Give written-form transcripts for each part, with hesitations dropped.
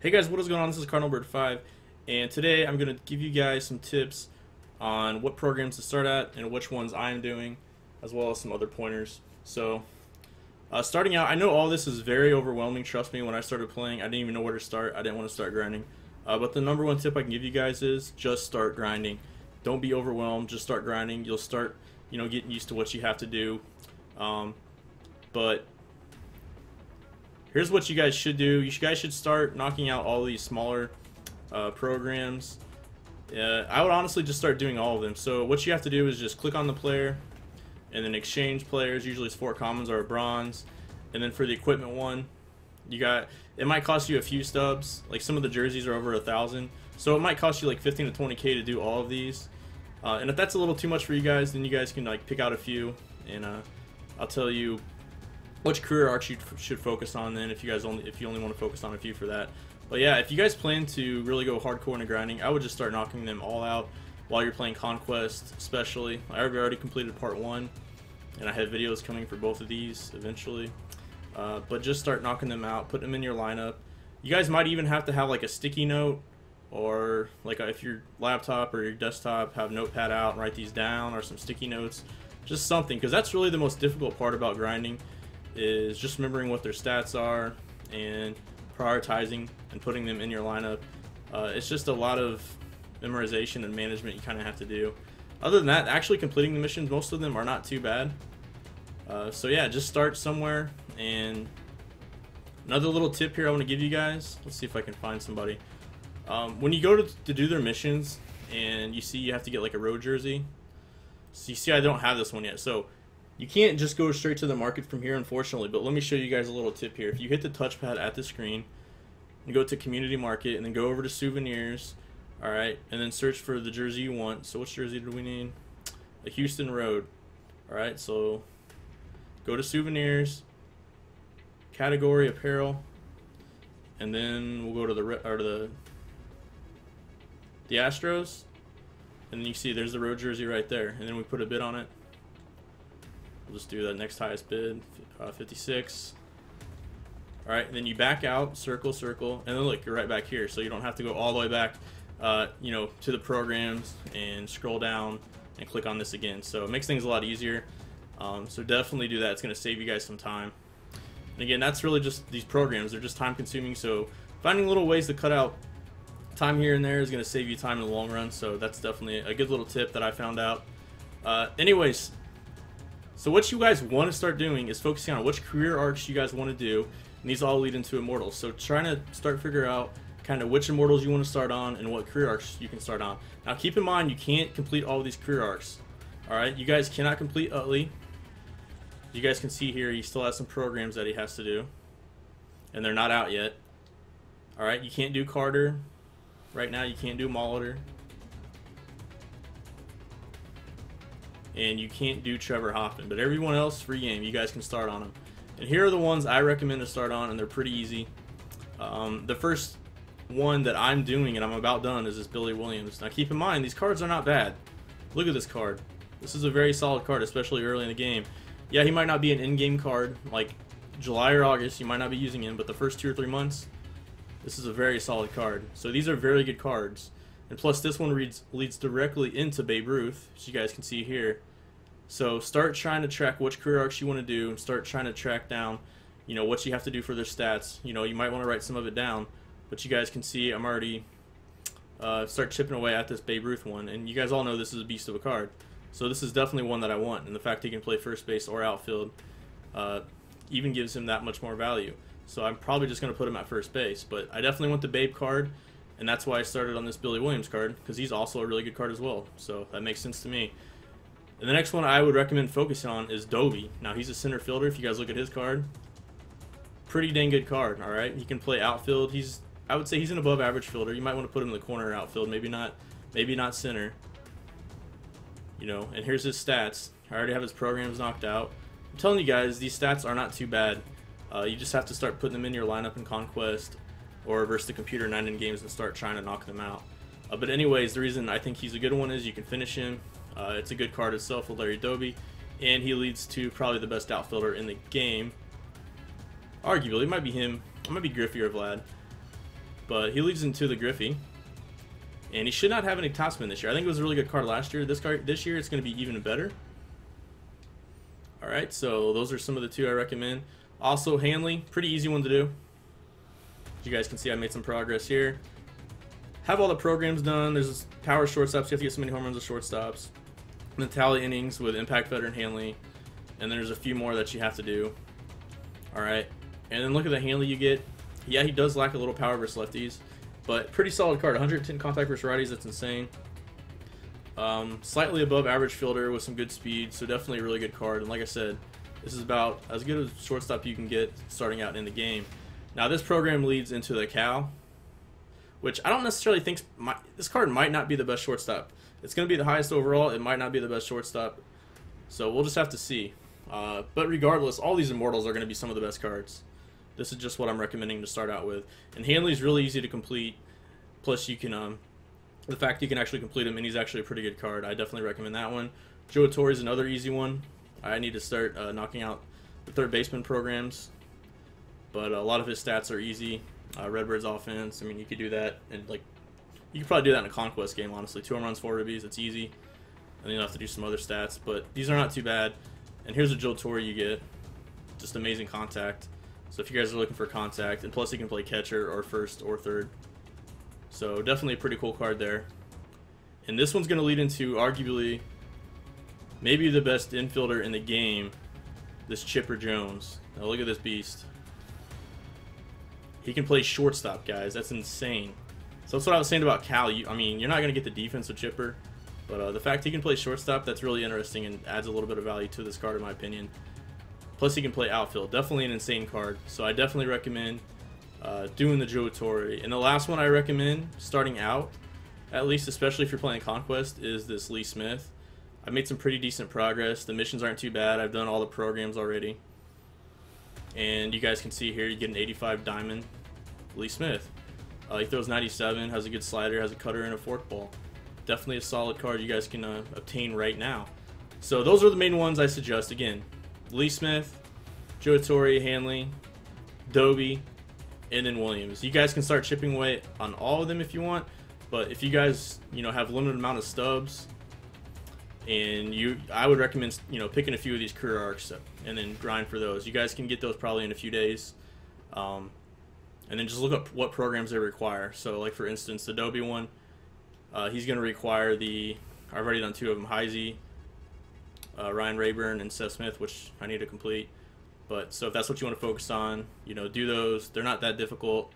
Hey guys, what is going on? This is CardinalBird5, and today I'm going to give you guys some tips on what programs to start at and which ones I'm doing, as well as some other pointers. So, starting out, I know all this is very overwhelming. Trust me, when I started playing, I didn't even know where to start. I didn't want to start grinding. But the number one tip I can give you guys is just start grinding. Don't be overwhelmed. Just start grinding. You'll start, getting used to what you have to do. But here's what you guys should do. You guys should start knocking out all these smaller programs. I would honestly just start doing all of them. So what you have to do is just click on the player and then exchange players. Usually it's 4 commons or a bronze. And then for the equipment one, it might cost you a few stubs. Like some of the jerseys are over 1,000. So it might cost you like 15 to 20K to do all of these. And if that's a little too much for you guys, then you guys can like pick out a few, and I'll tell you which career arcs you should focus on then if you only want to focus on a few for that. But yeah, if you guys plan to really go hardcore into grinding, I would just start knocking them all out while you're playing Conquest, especially. I already completed part 1, and I have videos coming for both of these eventually. But just start knocking them out, put them in your lineup. You guys might even have to have like a sticky note, or like if your laptop or your desktop have notepad out and write these down, or some sticky notes, just something, because that's really the most difficult part about grinding, is just remembering what their stats are and prioritizing and putting them in your lineup. It's just a lot of memorization and management you kind of have to do. Other than that, actually completing the missions, most of them are not too bad. So yeah, just start somewhere. And another little tip here I want to give you guys, let's see if I can find somebody. When you go to do their missions and you see you have to get like a road jersey, so you see I don't have this one yet, so you can't just go straight to the market from here, unfortunately, but let me show you guys a little tip here. If you hit the touchpad at the screen and go to Community Market and then go over to Souvenirs, alright, and then search for the jersey you want. So which jersey do we need? The Houston Road. Alright, so go to Souvenirs, Category Apparel, and then we'll go to the Astros, and then you see there's the road jersey right there, and then we put a bid on it. We'll just do the next highest bid, 56. Alright, and then you back out, circle, and then look, you're right back here, so you don't have to go all the way back, to the programs and scroll down and click on this again. So it makes things a lot easier. So definitely do that. It's going to save you guys some time. And again, that's really just these programs. They're just time consuming, so finding little ways to cut out time here and there is going to save you time in the long run. So that's definitely a good little tip that I found out. Anyways, so what you guys want to start doing is focusing on which career arcs you guys want to do, and these all lead into Immortals. So trying to start figure out kind of which Immortals you want to start on and what career arcs you can start on. Now keep in mind, you can't complete all of these career arcs. Alright, you guys cannot complete Utley. You guys can see here, he still has some programs that he has to do, and they're not out yet. Alright, you can't do Carter. Right now you can't do Molitor. And you can't do Trevor Hoffman, but everyone else, free game, you guys can start on them. And here are the ones I recommend to start on, and they're pretty easy. The first one that I'm doing, and I'm about done, is this Billy Williams. Now keep in mind, these cards are not bad. Look at this card. This is a very solid card, especially early in the game. Yeah, he might not be an in-game card, like July or August, you might not be using him, but the first 2 or 3 months, this is a very solid card. So these are very good cards. And plus this one leads directly into Babe Ruth, as you guys can see here. So start trying to track which career arcs you want to do, and start trying to track down, what you have to do for their stats. You might want to write some of it down, but you guys can see I'm already start chipping away at this Babe Ruth one, and you guys all know this is a beast of a card. So this is definitely one that I want, and the fact he can play first base or outfield even gives him that much more value. So I'm probably just going to put him at first base, but I definitely want the Babe card, and that's why I started on this Billy Williams card, because he's also a really good card as well. So that makes sense to me. And the next one I would recommend focusing on is Doby. Now he's a center fielder. If you guys look at his card, pretty dang good card. All right, he can play outfield. I would say he's an above average fielder. You might want to put him in the corner outfield, maybe not center. And here's his stats. I already have his programs knocked out. I'm telling you guys, these stats are not too bad. You just have to start putting them in your lineup in Conquest or reverse the computer 9 in games and start trying to knock them out. But anyways, the reason I think he's a good one is you can finish him. It's a good card itself with Larry Doby, and he leads to probably the best outfielder in the game. Arguably, it might be him. It might be Griffey or Vlad. But he leads into the Griffey. And he should not have any topspin this year. I think it was a really good card last year. This year it's going to be even better. Alright, so those are some of the two I recommend. Also, Hanley, pretty easy one to do. As you guys can see, I made some progress here. Have all the programs done. There's power shortstops. You have to get so many home runs with shortstops. And then tally innings with impact veteran Hanley. And then there's a few more that you have to do. Alright, and then look at the Hanley you get. Yeah, he does lack a little power versus lefties. But pretty solid card. 110 contact versus righties. That's insane. Slightly above average fielder with some good speed. So definitely a really good card. And like I said, this is about as good a shortstop you can get starting out in the game. Now this program leads into the Cal, which I don't necessarily think this card might not be the best shortstop. It's going to be the highest overall. It might not be the best shortstop. So we'll just have to see. But regardless, all these Immortals are going to be some of the best cards. This is just what I'm recommending to start out with. And Hanley's really easy to complete. Plus, you can, the fact you can actually complete him, and he's actually a pretty good card. I definitely recommend that one. Torre is another easy one. I need to start knocking out the third baseman programs. But a lot of his stats are easy. Redbird's offense, I mean, you could do that. And, like, you could probably do that in a Conquest game, honestly. 2 home runs, 4 ribbies, it's easy. And then you'll have to do some other stats. But these are not too bad. And here's a Torre you get. Just amazing contact. So if you guys are looking for contact, and plus he can play catcher or first or third. So definitely a pretty cool card there. And this one's going to lead into arguably maybe the best infielder in the game, this Chipper Jones. Now look at this beast. He can play shortstop, guys. That's insane. So that's what I was saying about Cal. I mean, you're not going to get the defense with Chipper. But the fact he can play shortstop, that's really interesting and adds a little bit of value to this card in my opinion. Plus he can play outfield. Definitely an insane card. So I definitely recommend doing the Torre. And the last one I recommend starting out, at least especially if you're playing Conquest, is this Lee Smith. I made some pretty decent progress. The missions aren't too bad. I've done all the programs already. And you guys can see here, you get an 85 diamond Lee Smith. He throws 97, has a good slider, has a cutter and a forkball. Definitely a solid card you guys can obtain right now. So those are the main ones I suggest. Again, Lee Smith, Torre, Hanley, Doby, and then Williams. You guys can start chipping away on all of them if you want, but if you guys, have a limited amount of stubs, and I would recommend, picking a few of these career arcs and then grind for those. You guys can get those probably in a few days, and then just look up what programs they require. So, like for instance, the Doby one, he's going to require I've already done 2 of them, Heisey, Ryan Rayburn, and Seth Smith, which I need to complete. But so if that's what you want to focus on, do those. They're not that difficult.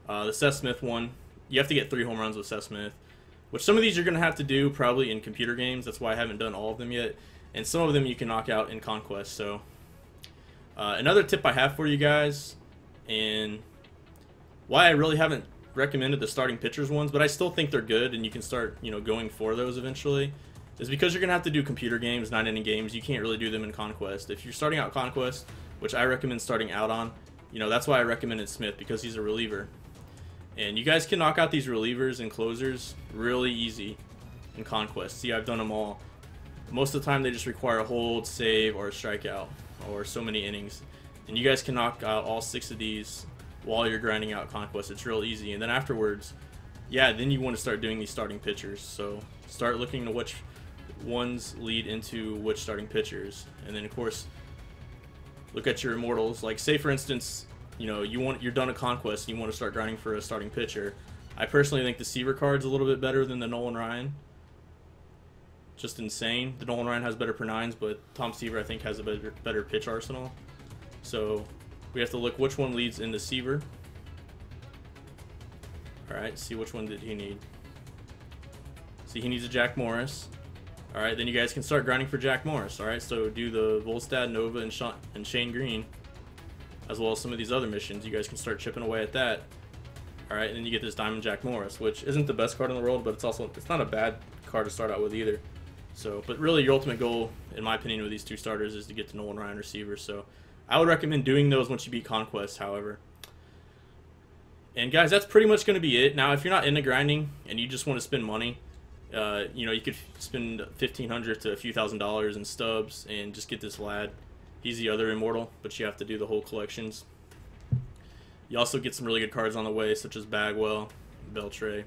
The Seth Smith one, you have to get 3 home runs with Seth Smith, which some of these you're going to have to do probably in computer games. That's why I haven't done all of them yet. And some of them you can knock out in Conquest. So another tip I have for you guys, and why I really haven't recommended the starting pitchers ones, but I still think they're good and you can start, going for those eventually, is because you're going to have to do computer games, 9-inning games. You can't really do them in Conquest. If you're starting out Conquest, which I recommend starting out on, that's why I recommended Smith, because he's a reliever. And you guys can knock out these relievers and closers really easy in Conquest. See, I've done them all. Most of the time they just require a hold, save, or a strikeout, or so many innings. And you guys can knock out all 6 of these while you're grinding out Conquest. It's real easy. And then afterwards, yeah, then you want to start doing these starting pitchers. So start looking to which ones lead into which starting pitchers. And then, of course, look at your Immortals. Like, say, for instance, you're done a Conquest and you want to start grinding for a starting pitcher. I personally think the Seaver card's a little bit better than the Nolan Ryan. Just insane. The Nolan Ryan has better per nines, but Tom Seaver, I think, has a better pitch arsenal. So we have to look which one leads into Seaver. Alright, see which one did he need. See, he needs a Jack Morris. Alright, then you guys can start grinding for Jack Morris. Alright, so do the Volstad, Nova, and Shane Green, as well as some of these other missions. You guys can start chipping away at that. Alright, and then you get this Diamond Jack Morris, which isn't the best card in the world, but it's not a bad card to start out with either. So, but really your ultimate goal, in my opinion, with these 2 starters is to get to Nolan Ryan receiver. So I would recommend doing those once you beat Conquest, however. And guys, that's pretty much going to be it. Now, if you're not into grinding and you just want to spend money, you could spend $1,500 to a few $1,000s in stubs and just get this lad. He's the other Immortal, but you have to do the whole collections. You also get some really good cards on the way, such as Bagwell, Beltre,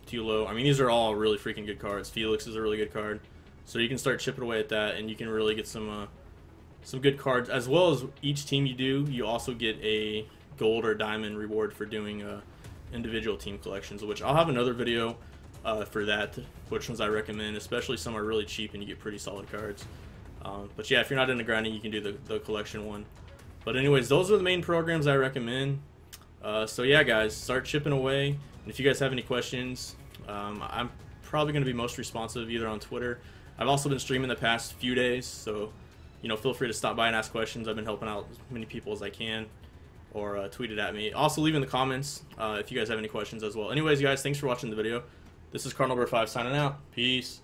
Tulo. I mean, these are all really freaking good cards. Felix is a really good card. So you can start chipping away at that, and you can really get some good cards. As well as each team you do, you also get a gold or diamond reward for doing individual team collections, which I'll have another video for that, which ones I recommend. Especially some are really cheap and you get pretty solid cards. But yeah, if you're not into grinding, you can do the collection one. But anyways, those are the main programs I recommend. So yeah, guys, start chipping away. And if you guys have any questions, I'm probably going to be most responsive either on Twitter. I've also been streaming the past few days, so feel free to stop by and ask questions. I've been helping out as many people as I can, or tweet it at me. Also, leave in the comments if you guys have any questions as well. Anyways, guys, thanks for watching the video. This is Cardinal Number 5 signing out. Peace.